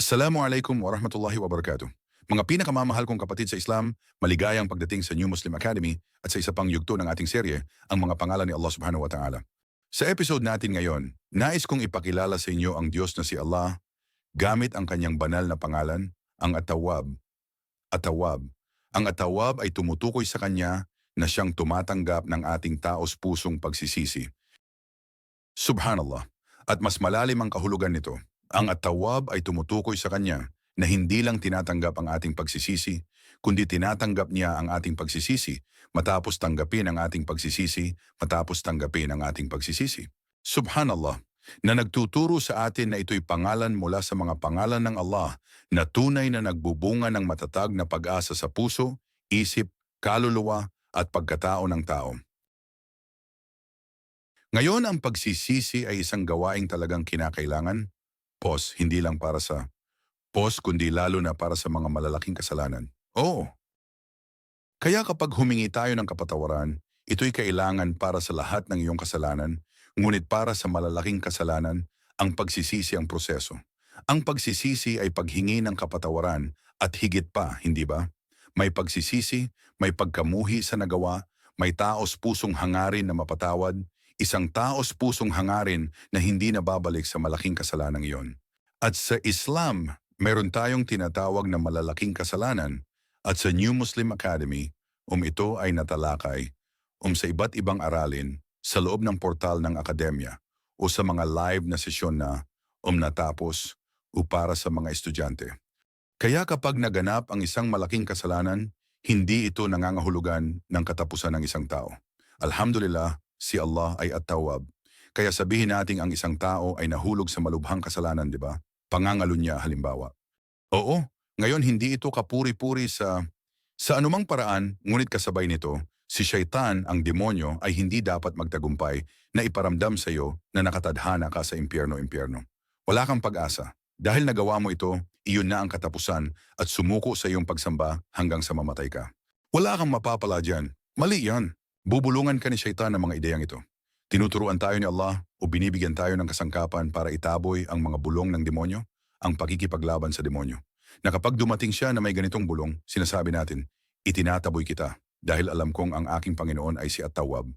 Assalamualaikum warahmatullahi wabarakatuh. Mga pinakamamahal kong kapatid sa Islam, maligayang pagdating sa New Muslim Academy at sa isa pang yugto ng ating serye, ang mga pangalan ni Allah subhanahu wa ta'ala. Sa episode natin ngayon, nais kong ipakilala sa inyo ang Diyos na si Allah gamit ang kanyang banal na pangalan, ang At-Tawwab. At-Tawwab. Ang At-Tawwab ay tumutukoy sa kanya na siyang tumatanggap ng ating taos-pusong pagsisisi. Subhanallah. At mas malalim ang kahulugan nito. Ang At-Tawwab ay tumutukoy sa kanya na hindi lang tinatanggap ang ating pagsisisi, kundi tinatanggap niya ang ating pagsisisi matapos tanggapin ang ating pagsisisi, matapos tanggapin ang ating pagsisisi. Subhanallah, na nagtuturo sa atin na ito'y pangalan mula sa mga pangalan ng Allah na tunay na nagbubunga ng matatag na pag-asa sa puso, isip, kaluluwa at pagkatao ng tao. Ngayon ang pagsisisi ay isang gawaing talagang kinakailangan. Hindi lang para sa kundi lalo na para sa mga malalaking kasalanan. Oo. Kaya kapag humingi tayo ng kapatawaran, ito'y kailangan para sa lahat ng iyong kasalanan, ngunit para sa malalaking kasalanan, ang pagsisisi ang proseso. Ang pagsisisi ay paghingi ng kapatawaran at higit pa, hindi ba? May pagsisisi, may pagkamuhi sa nagawa, may taos pusong hangarin na mapatawad, isang taos pusong hangarin na hindi nababalik sa malaking kasalanang iyon. At sa Islam, meron tayong tinatawag na malalaking kasalanan at sa New Muslim Academy, ito ay natalakay, sa iba't ibang aralin sa loob ng portal ng akademya o sa mga live na sesyon na natapos o para sa mga estudyante. Kaya kapag naganap ang isang malaking kasalanan, hindi ito nangangahulugan ng katapusan ng isang tao. Alhamdulillah, si Allah ay At-Tawwab. Kaya sabihin nating ang isang tao ay nahulog sa malubhang kasalanan, di ba? Pangangalo niya halimbawa. Oo, ngayon hindi ito kapuri-puri sa anumang paraan, ngunit kasabay nito, si Shaitan, ang demonyo, ay hindi dapat magtagumpay na iparamdam sa iyo na nakatadhana ka sa impyerno-impyerno. Wala kang pag-asa. Dahil nagawa mo ito, iyon na ang katapusan at sumuko sa iyong pagsamba hanggang sa mamatay ka. Wala kang mapapala dyan. Mali yan. Bubulungan ka ni Shaitan ng mga ideyang ito. Tinuturuan tayo ni Allah o binibigyan tayo ng kasangkapan para itaboy ang mga bulong ng demonyo, ang pakikipaglaban sa demonyo. Na kapag dumating siya na may ganitong bulong, sinasabi natin, itinataboy kita dahil alam kong ang aking Panginoon ay si At-Tawwab.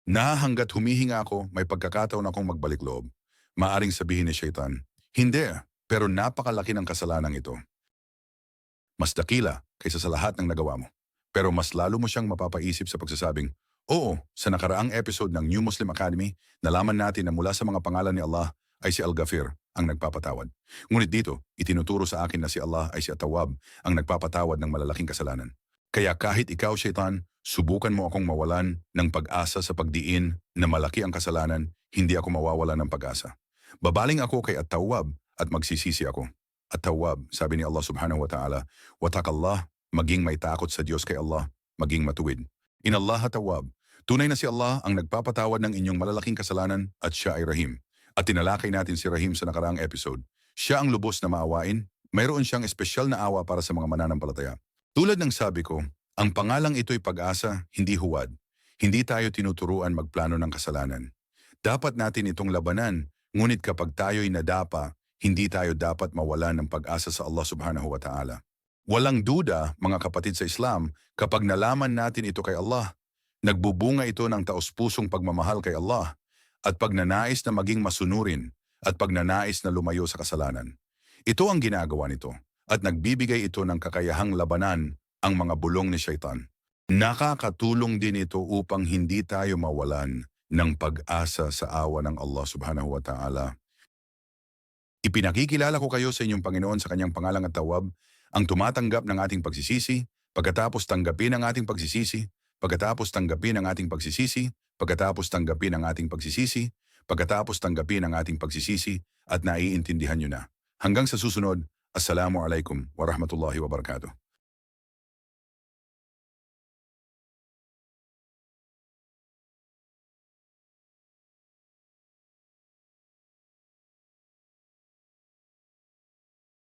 Na hanggat humihinga ako, may pagkakataon akong magbalik loob. Maaring sabihin ni Shaitan, hindi, pero napakalaki ng kasalanang ito. Mas dakila kaysa sa lahat ng nagawa mo. Pero mas lalo mo siyang mapapaisip sa pagsasabing, oo, sa nakaraang episode ng New Muslim Academy, nalaman natin na mula sa mga pangalan ni Allah ay si Al-Ghafir, ang nagpapatawad. Ngunit dito, itinuturo sa akin na si Allah ay si At-Tawwab, ang nagpapatawad ng malalaking kasalanan. Kaya kahit ikaw, Shaitan, subukan mo akong mawalan ng pag-asa sa pagdiin na malaki ang kasalanan, hindi ako mawawalan ng pag-asa. Babaling ako kay At-Tawwab at magsisisi ako. At-Tawwab, sabi ni Allah subhanahu wa ta'ala, watakallah, maging may takot sa Diyos kay Allah, maging matuwid. Inallah Tawwab, tunay na si Allah ang nagpapatawad ng inyong malalaking kasalanan at siya ay Rahim. At tinalakay natin si Rahim sa nakaraang episode. Siya ang lubos na maawain, mayroon siyang espesyal na awa para sa mga mananampalataya. Tulad ng sabi ko, ang pangalang ito'y pag-asa, hindi huwad. Hindi tayo tinuturuan magplano ng kasalanan. Dapat natin itong labanan, ngunit kapag tayo'y nadapa, hindi tayo dapat mawalan ng pag-asa sa Allah subhanahu wa ta'ala. Walang duda, mga kapatid sa Islam, kapag nalaman natin ito kay Allah, nagbubunga ito ng taos-pusong pagmamahal kay Allah at pagnanais na maging masunurin at pagnanais na lumayo sa kasalanan. Ito ang ginagawa nito at nagbibigay ito ng kakayahang labanan ang mga bulong ni Shaitan. Nakakatulong din ito upang hindi tayo mawalan ng pag-asa sa awa ng Allah subhanahu wa ta'ala. Ipinakikilala ko kayo sa inyong Panginoon sa kanyang pangalang At-Tawwab, ang tumatanggap ng ating pagsisisi, pagkatapos tanggapin ang ating pagsisisi, pagkatapos tanggapin ang ating pagsisisi, pagkatapos tanggapin ang ating pagsisisi, pagkatapos tanggapin ang ating pagsisisi, at naiintindihan nyo na. Hanggang sa susunod, Assalamualaikum warahmatullahi wabarakatuh.